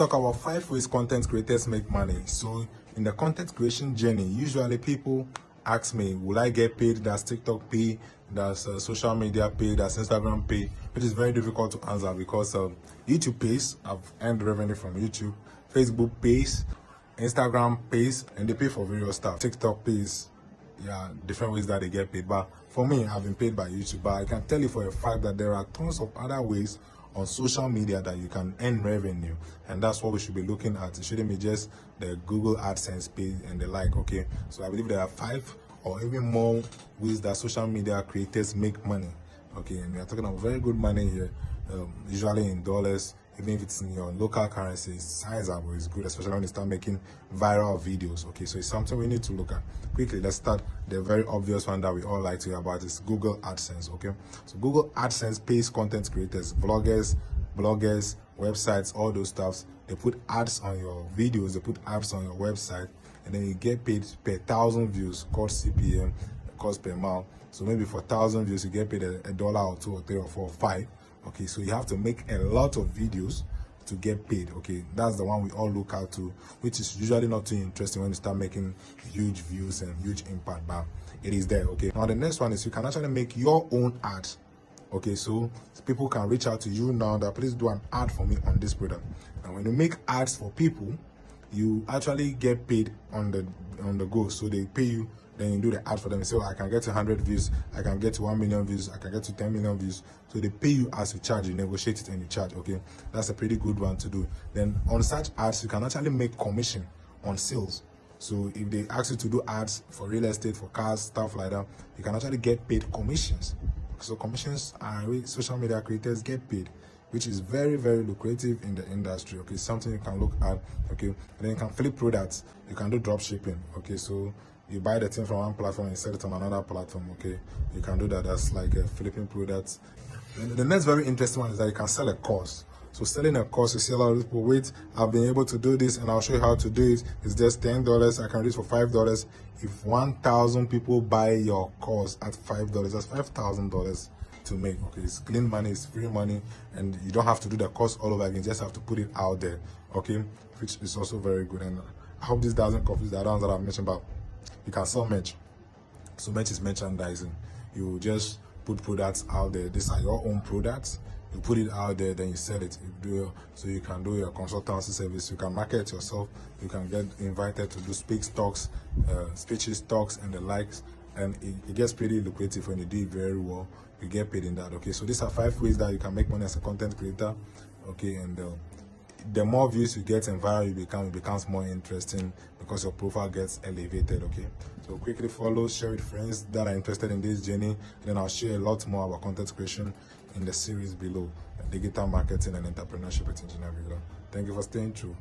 talk about 5 ways content creators make money. So in the content creation journey, usually people ask me, will I get paid? Does TikTok pay? Does social media pay? Does Instagram pay? Which is very difficult to answer because YouTube pays. I've earned revenue from YouTube. Facebook pays. Instagram pays, and they pay for various stuff. TikTok pays. Yeah, different ways that they get paid. But for me, I've been paid by YouTube. But I can tell you for a fact that there are tons of other ways on social media that you can earn revenue, and that's what we should be looking at. It shouldn't be just the Google AdSense page and the like. Okay, so I believe there are 5 or even more ways that social media creators make money. Okay, and we are talking about very good money here, usually in dollars. Even if it's in your local currency, sizable is good, especially when you start making viral videos. Okay, so it's something we need to look at. Quickly, let's start the very obvious one that we all like to hear about is Google AdSense. Okay, so Google AdSense pays content creators, vloggers, bloggers, websites, all those stuffs. They put ads on your videos, they put ads on your website, and then you get paid per 1,000 views, called CPM, cost per mile. So maybe for 1,000 views, you get paid $1 or $2 or $3 or $4 or $5. Okay, so you have to make a lot of videos to get paid. Okay, that's the one we all look out to, which is usually not too interesting when you start making huge views and huge impact, but it is there. Okay, now the next one is you can actually make your own ads. Okay, so people can reach out to you now that please do an ad for me on this product. And when you make ads for people, you actually get paid on the go. So they pay you, then you do the ad for them. You say, oh, I can get to 100 views, I can get to 1 million views, I can get to 10 million views. So they pay you as you charge, you negotiate it and you charge. Okay, that's a pretty good one to do. Then on such ads, you can actually make commission on sales. So if they ask you to do ads for real estate, for cars, stuff like that, you can actually get paid commissions. So commissions are where social media creators get paid, which is very, very lucrative in the industry. Okay, something you can look at. Okay, and then you can flip products. You can do drop shipping. Okay, so you buy the thing from one platform and sell it on another platform. Okay, you can do that. That's like flipping products. And the next very interesting one is that you can sell a course. So selling a course, you see a lot of people, wait, I've been able to do this and I'll show you how to do it. It's just $10. I can do it for $5. If 1,000 people buy your course at $5, that's $5,000 to make. Okay, it's clean money, it's free money, and you don't have to do the course all over again. You just have to put it out there. Okay, which is also very good. And I hope this doesn't confuse the other ones that I've mentioned about. You can sell merch. So merch is merchandising. You just put products out there. These are your own products. You put it out there, then you sell it. So you can do your consultancy service. You can market yourself. You can get invited to do speeches, talks, and the likes. And it gets pretty lucrative when you do it very well. You get paid in that. Okay, so these are 5 ways that you can make money as a content creator. Okay, and the more views you get and viral you become, it becomes more interesting because your profile gets elevated. Okay, so quickly follow, share with friends that are interested in this journey, and then I'll share a lot more about content creation in the series below, digital marketing and entrepreneurship with Engineer Vigor. Thank you for staying true.